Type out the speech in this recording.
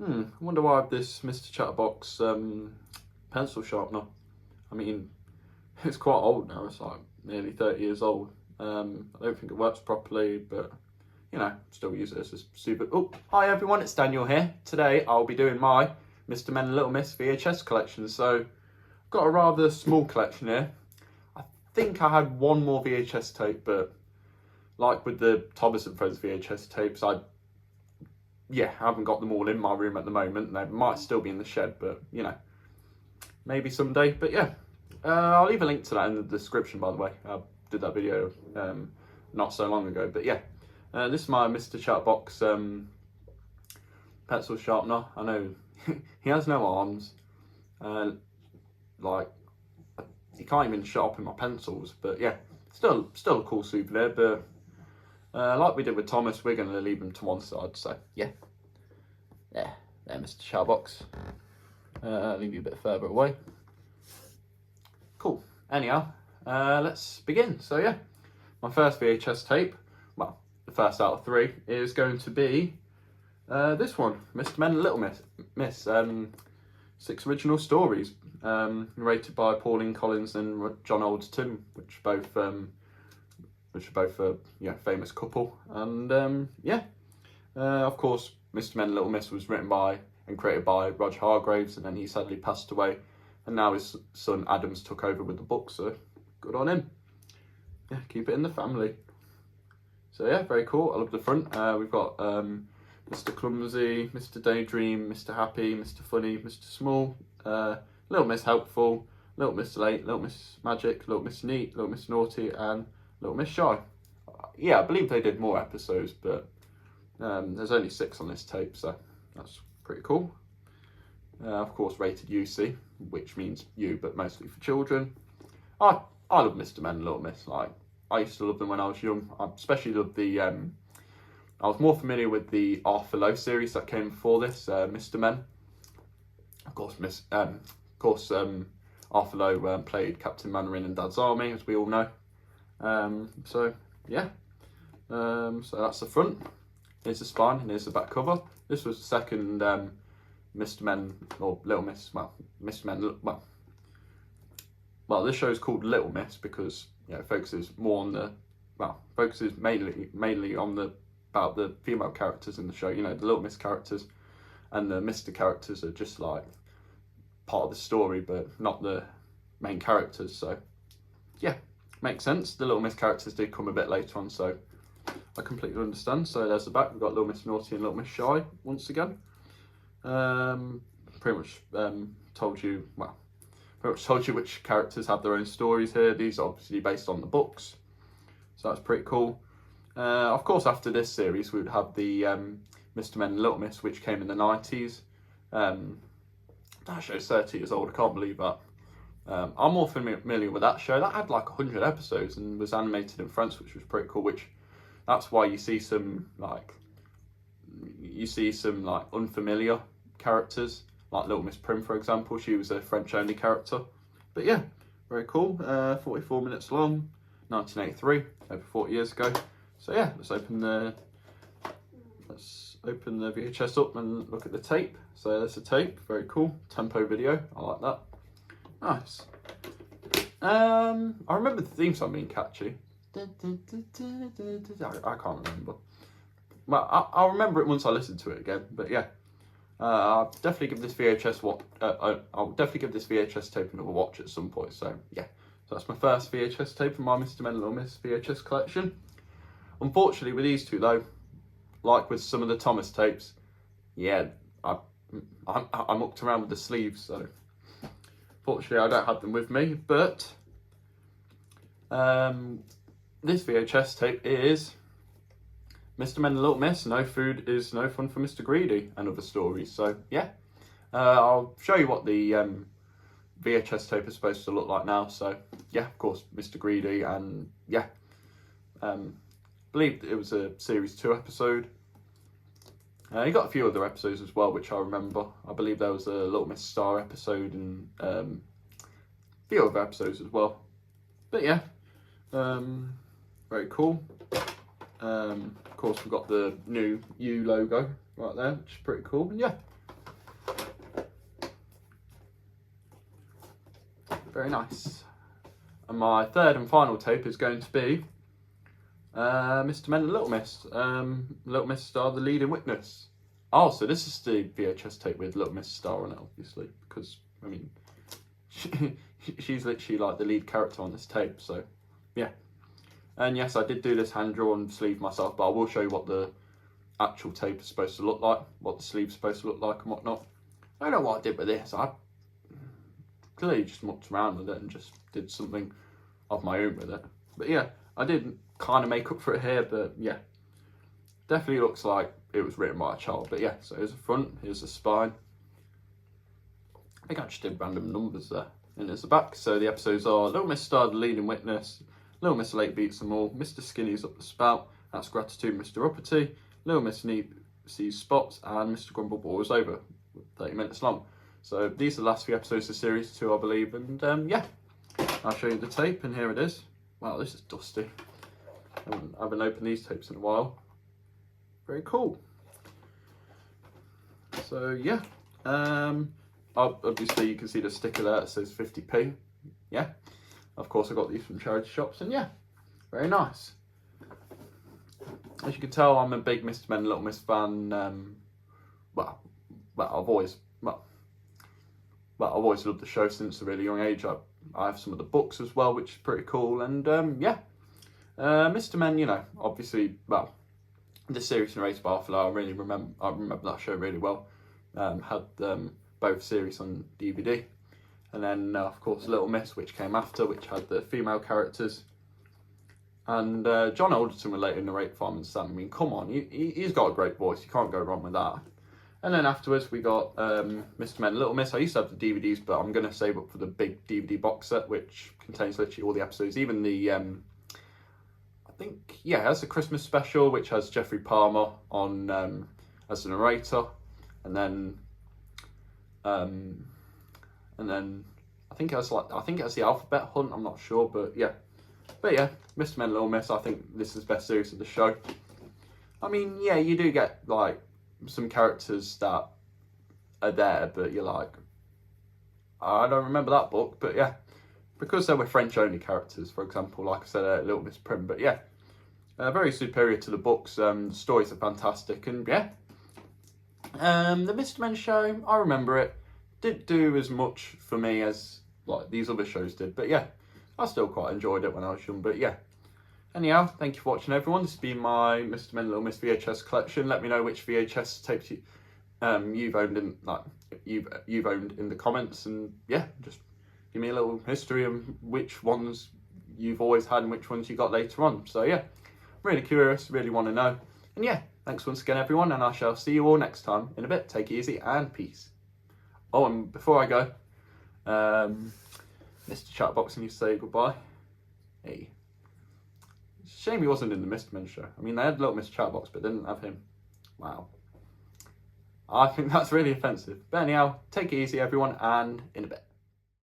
I wonder why I have this Mr. Chatterbox pencil sharpener. I mean, it's quite old now. It's like nearly 30 years old. I don't think it works properly, but you know, still use it as a super. Oh, hi everyone, it's Daniel here. Today I'll be doing my Mr. Men and Little Miss VHS collection. So I've got a rather small collection here. I think I had one more VHS tape, but like with the Thomas and Friends VHS tapes, I haven't got them all in my room at the moment. They might still be in the shed, but you know, maybe someday. But yeah, I'll leave a link to that in the description, by the way. I did that video not so long ago, but yeah. This is my Mr. Chatterbox pencil sharpener. I know he has no arms. Like, he can't even sharpen my pencils, but yeah, still a cool souvenir. But like we did with Thomas, we're going to leave him to one side. So yeah, there, Mr. Chatterbox. Leave you a bit further away. Cool. Anyhow, let's begin. So yeah, my first VHS tape, well, the first out of three, is going to be this one, Mr. Men and Little Miss. 6 original stories, narrated by Pauline Collins and John Alderton, which are both a famous couple. And of course, Mr. Men and Little Miss was written by and created by Roger Hargraves, and then he sadly passed away. And now his son Adams took over with the book, so good on him. Yeah, keep it in the family. So yeah, very cool. I love the front. We've got Mr. Clumsy, Mr. Daydream, Mr. Happy, Mr. Funny, Mr. Small, Little Miss Helpful, Little Miss Late, Little Miss Magic, Little Miss Neat, Little Miss Naughty, and Little Miss Shy. Yeah, I believe they did more episodes, but there's only 6 on this tape, so that's pretty cool. Of course, rated UC, which means you, but mostly for children. I love Mr. Men and Little Miss. Like, I used to love them when I was young. I especially loved the. I was more familiar with the Arthur Lowe series that came before this, Mr. Men. Of course, Arthur Lowe played Captain Mainwaring in Dad's Army, as we all know. So yeah. So that's the front. Here's the spine, and here's the back cover. This was the second Mr. Men or Little Miss. Well, Mr. Men. Well, this show is called Little Miss because it focuses more on the. Well, focuses mainly on about the female characters in the show. You know, the Little Miss characters and the Mr. characters are just like part of the story, but not the main characters. So yeah, makes sense. The Little Miss characters did come a bit later on, so I completely understand. So there's the back. We've got Little Miss Naughty and Little Miss Shy once again. Pretty much told you which characters have their own stories here. These are obviously based on the books, so that's pretty cool. Of course, after this series, we would have the Mr. Men and Little Miss, which came in the 90s. That show's 30 years old. I can't believe that. I'm more familiar with that show. That had like 100 episodes and was animated in France, which was pretty cool. That's why you see some unfamiliar characters, like Little Miss Prim, for example. She was a French-only character. But yeah, very cool. 44 minutes long, 1983, over 40 years ago. So yeah, let's open the VHS up and look at the tape. So there's the tape, very cool. Tempo video, I like that. Nice. I remember the theme song being catchy. I can't remember. Well, I'll remember it once I listen to it again. But yeah, I'll definitely give this I'll definitely give this VHS tape another watch at some point. So yeah, so that's my first VHS tape from my Mr. Men and Little Miss VHS collection. Unfortunately, with these two though, like with some of the Thomas tapes, yeah, I mucked around with the sleeves, so fortunately I don't have them with me. But this VHS tape is Mr. Men and Little Miss, No Food is No Fun for Mr. Greedy, and other stories. So yeah, I'll show you what the VHS tape is supposed to look like now. So yeah, of course, Mr. Greedy, and yeah, believe it was a series 2 episode. You got a few other episodes as well, which I remember. I believe there was a Little Miss Star episode and a few other episodes as well. But yeah, very cool. Of course, we've got the new U logo right there, which is pretty cool. And yeah, very nice. And my third and final tape is going to be Mr. Men and Little Miss. Little Miss star the leading witness. Oh, so this is the VHS tape with Little Miss star on it, obviously, because, I mean, she's literally like the lead character on this tape, so, yeah. And yes, I did do this hand-drawn sleeve myself, but I will show you what the actual tape is supposed to look like, what the sleeve's supposed to look like and whatnot. I don't know what I did with this. I clearly just mucked around with it and just did something of my own with it. But yeah, I did kind of make up for it here, but yeah. Definitely looks like it was written by a child. But yeah, so here's the front, here's the spine. I think I just did random numbers there. And there's the back. So the episodes are Little Miss Star, the leading witness, Little Miss Late beats them all, Mr. Skinny's up the spout, that's gratitude, Mr. Uppity, Little Miss Neat sees spots, and Mr. Grumbleball is over, 30 minutes long. So these are the last few episodes of series 2, I believe, and yeah, I'll show you the tape, and here it is. Wow, this is dusty. I haven't opened these tapes in a while. Very cool. So yeah, obviously you can see the sticker there that says 50p. Yeah, of course I got these from charity shops, and yeah, very nice. As you can tell, I'm a big Mr. Men and Little Miss fan. I've always loved the show since a really young age. I have some of the books as well, which is pretty cool. And yeah, Mr. Men, you know, obviously, well, the series narrated by Arthur, I remember that show really well. Had both series on DVD, and then of course Little Miss, which came after, which had the female characters. And John Alderton would later narrate Fireman Sam. I mean, come on, he's got a great voice. You can't go wrong with that. And then afterwards we got Mr. Men and Little Miss. I used to have the DVDs, but I'm going to save up for the big DVD box set, which contains literally all the episodes, even the, I think, yeah, it has the Christmas special, which has Jeffrey Palmer on as the narrator. And then I think it has the Alphabet Hunt, I'm not sure, but yeah. But yeah, Mr. Men and Little Miss, I think this is the best series of the show. I mean, yeah, you do get, like, some characters that are there, but you're like, I don't remember that book. But yeah, because they were French-only characters, for example, like I said, Little Miss Prim. But yeah, very superior to the books. The stories are fantastic, and yeah. The Mr. Men show, I remember it. Didn't do as much for me as, like, these other shows did, but yeah. I still quite enjoyed it when I was young, but yeah. Anyhow, thank you for watching, everyone. This has been my Mr. Men and Little Miss VHS collection. Let me know which VHS tapes you've owned in you've owned in the comments, and yeah, just give me a little history of which ones you've always had and which ones you got later on. So yeah, really curious, really want to know. And yeah, thanks once again, everyone, and I shall see you all next time in a bit. Take it easy and peace. Oh, and before I go, Mr. Chatbox, and you say goodbye. Hey. Shame he wasn't in the Mr. Men show. I mean, they had Little Mr. Chatbox, but didn't have him. Wow. I think that's really offensive. But anyhow, take it easy, everyone, and in a bit.